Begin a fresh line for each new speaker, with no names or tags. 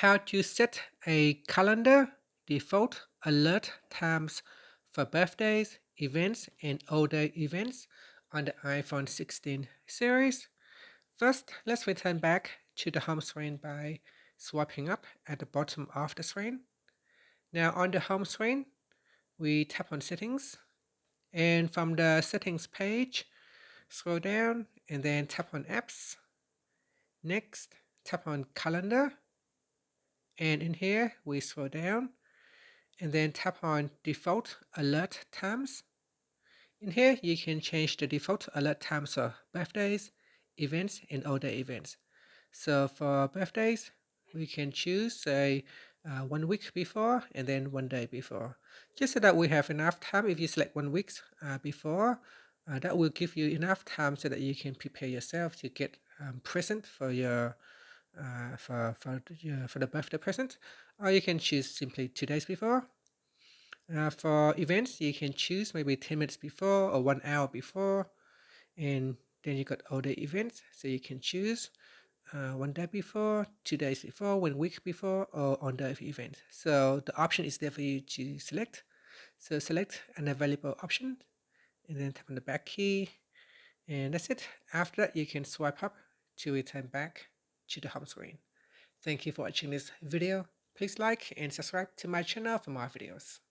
how to set a calendar default alert times for birthdays, events, and all-day events on the iPhone 16 series. First, let's return back to the home screen by swiping up at the bottom of the screen. Now on the home screen, we tap on Settings, and from the Settings page, scroll down and then tap on Apps. Next, tap on Calendar, and in here we scroll down and then tap on Default Alert Times. In here, you can change the default alert times for birthdays, events, and all-day events. So for birthdays, we can choose say 1 week before and then 1 day before, just so that we have enough time. If you select 1 week before, that will give you enough time so that you can prepare yourself to get present for your for the birthday present, or you can choose simply 2 days before. For events, you can choose maybe 10 minutes before or 1 hour before, and then you got all the events, so you can choose 1 day before, 2 days before, 1 week before, or on the event. So the option is there for you to select. So select an available option and then tap on the back key, and that's it. After that, you can swipe up to return back to the home screen. Thank you for watching this video. Please like and subscribe to my channel for more videos.